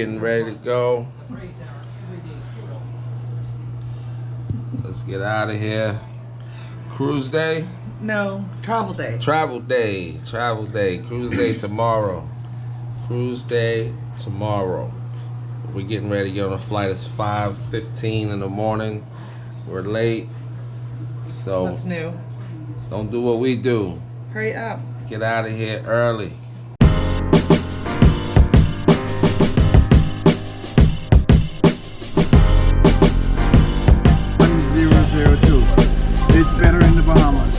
Getting ready to go. Let's get out of here. Cruise day? No, travel day. Travel day. Travel day. Cruise day tomorrow. Cruise day tomorrow. We're getting ready to get on a flight. It's 5:15 in the morning. We're late. So what's new? Don't do what we do. Hurry up. Get out of here early. 002. It's better in the Bahamas.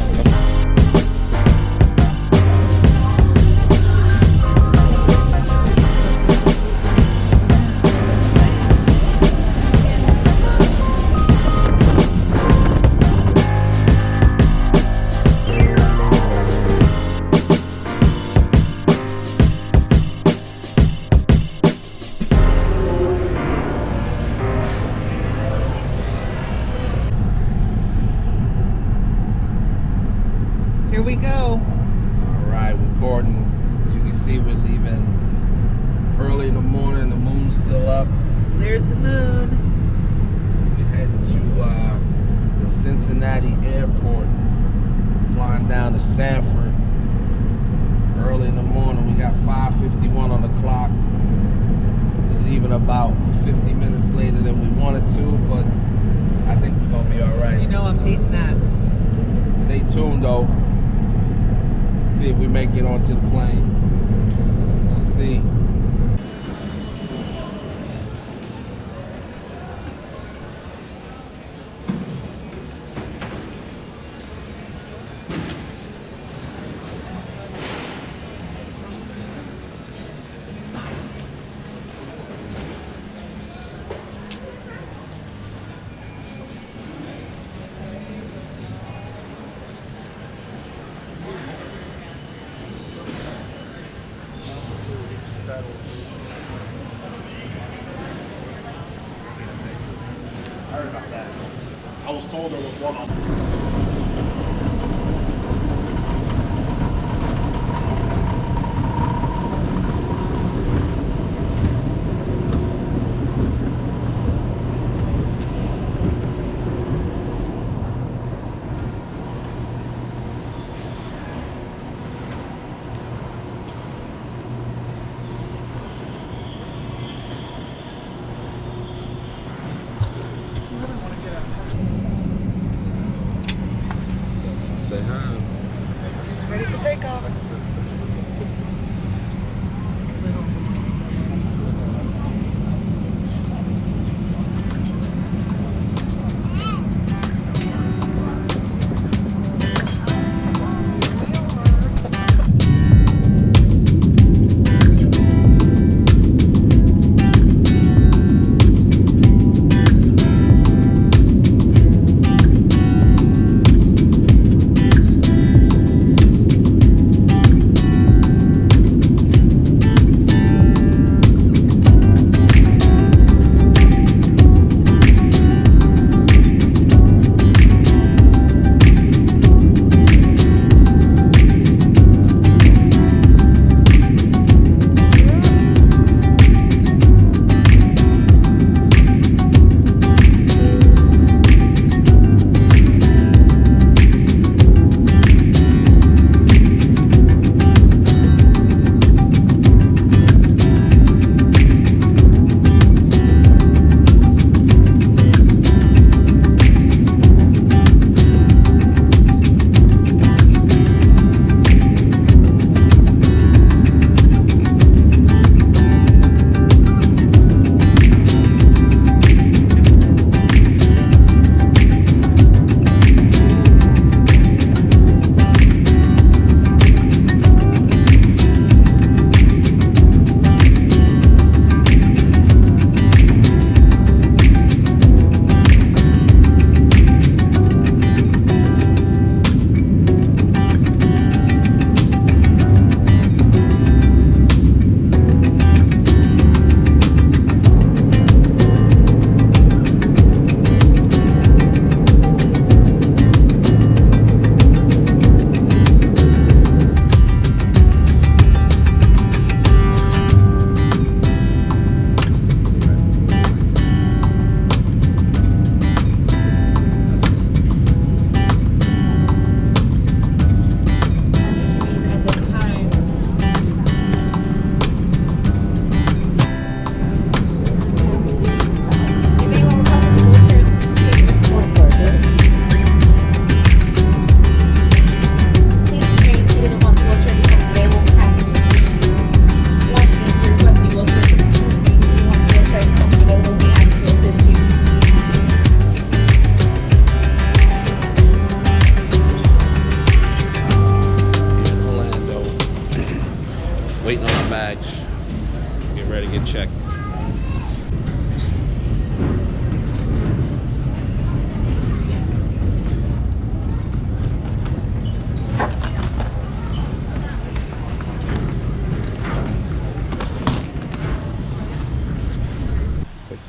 Here we go. Alright, recording. As you can see, we're leaving early in the morning. The moon's still up. There's the moon. We're heading to the Cincinnati airport. Flying down to Sanford. Early in the morning. We got 5:51 on the clock. We're leaving about 50 minutes later than we wanted to, but I think we're going to be alright. You know I'm hating that. Stay tuned though. See if we make it onto the plane. We'll see. I heard about that. I was told there was one on.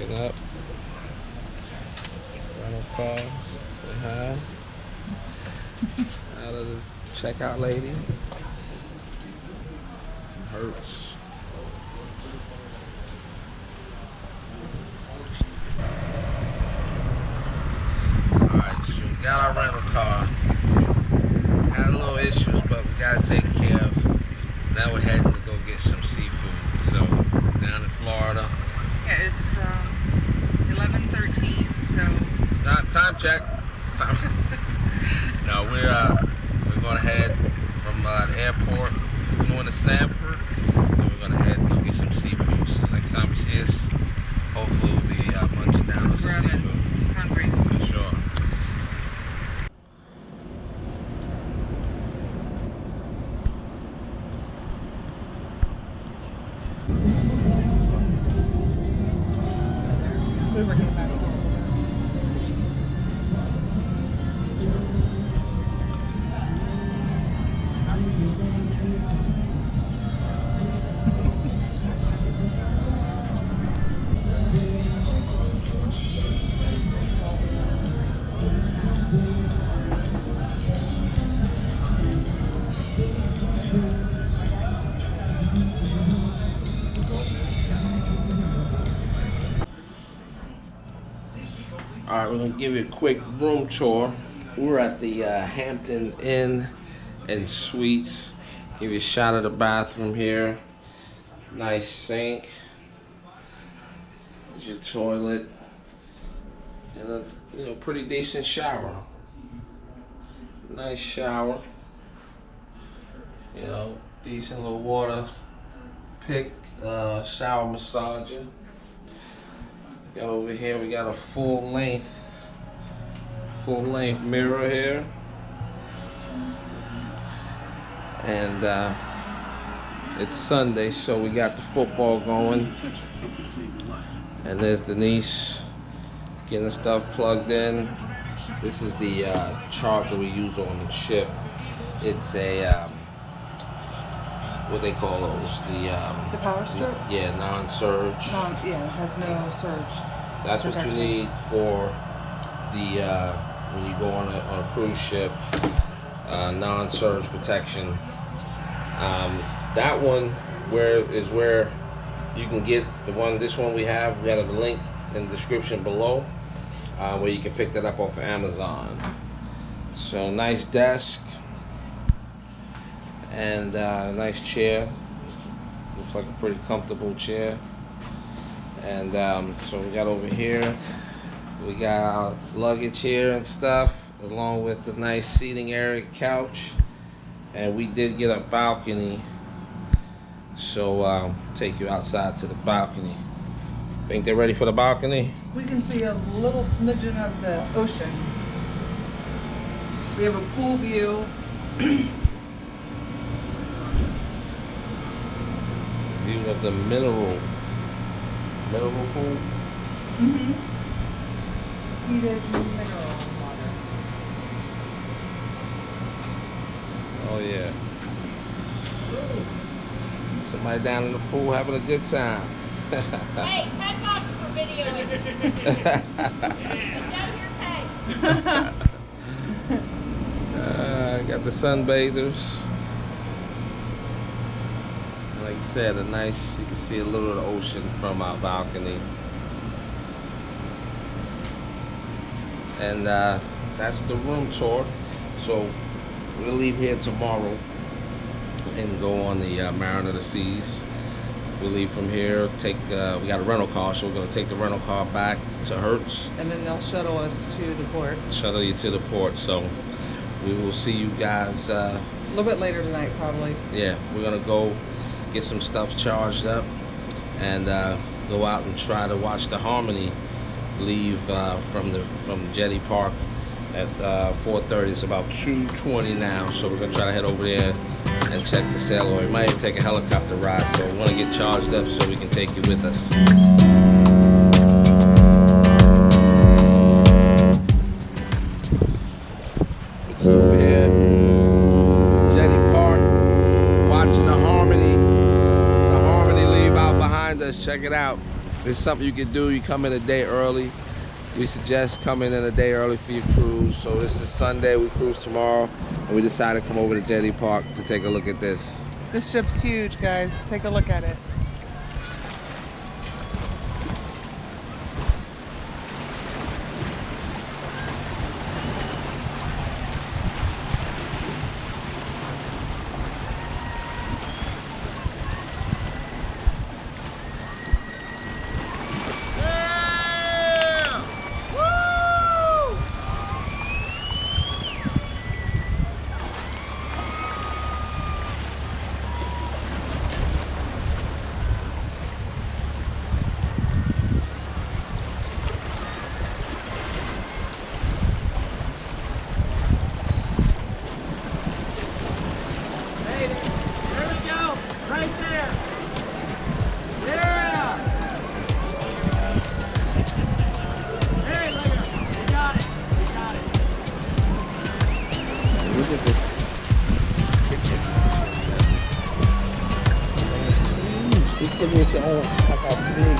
Backing up. Rental car. Say hi. Out of the checkout lady. Hurts. Alright, so we got our rental car. Had a little issues, but we got it taken care of. Now we're heading to go get some seafood. So, down in Florida. Yeah, it's 11:13, so It's not time check. No, we're going to head from the airport, flew to Sanford, and we're going to head and go get some seafood. So next time you see us, hopefully we'll be munching down on some grabbing. seafood. Hungry. For sure. We were getting back to Alright, we're going to give you a quick room tour. We're at the Hampton Inn and Suites. Give you a shot of the bathroom here. Nice sink. There's your toilet. And a pretty decent shower. Nice shower. Decent little water pick, shower massager. Got over here, we got a full length mirror here. And it's Sunday, so we got the football going. And there's Denise getting stuff plugged in. This is the charger we use on the ship. It's a what they call those? the powerstrip. Yeah, non-surge. Yeah, it has no surge. That's what you protection. need for the when you go on a cruise ship. Non-surge protection. That one is where you can get this one we have. We have a link in the description below where you can pick that up off of Amazon. So nice desk and nice chair. Looks like a pretty comfortable chair. And so we got over here, we got our luggage here and stuff, along with the nice seating area, couch. And we did get a balcony, so take you outside to the balcony. Think they're ready for the balcony? We can see a little smidgen of the ocean. We have a pool view. View of the mineral pool. Mm-hmm. Heated mineral water. Oh yeah. Somebody down in the pool having a good time. Hey, $10 for videoing. Down here, pay. Got the sunbathers. Like you said, you can see a little of the ocean from our balcony. And that's the room tour. So we'll leave here tomorrow and go on the Mariner of the Seas. We'll leave from here, we got a rental car, so we're gonna take the rental car back to Hertz. And then they'll shuttle us to the port. Shuttle you to the port, so we will see you guys. A little bit later tonight, probably. Yeah, we're gonna go get some stuff charged up and go out and try to watch the Harmony leave from Jetty Park at 4:30. It's about 2:20 now, so we're gonna try to head over there and check the sail oil. We might even take a helicopter ride, so we want to get charged up so we can take you with us. It's over here, Jetty Park, watching the Harmony leave out behind us. Check it out. It's something you can do. You come in a day early. We suggest coming in a day early for your cruise. So this is Sunday, we cruise tomorrow, and we decided to come over to Jetty Park to take a look at this. This ship's huge, guys. Take a look at it. Look at this kitchen. Just look at your own. That's how big.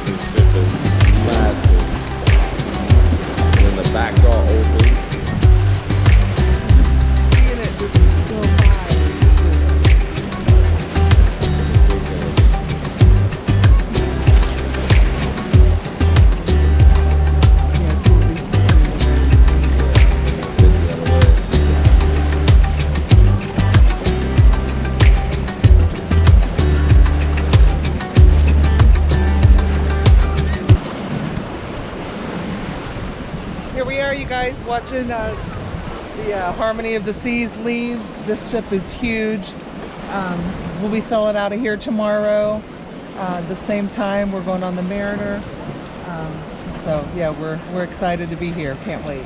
This ship is massive. And the back's all open. Seeing it just go by. Here we are, you guys, watching the Harmony of the Seas leave. This ship is huge. We'll be sailing out of here tomorrow. The same time, we're going on the Mariner. So yeah, we're excited to be here. Can't wait.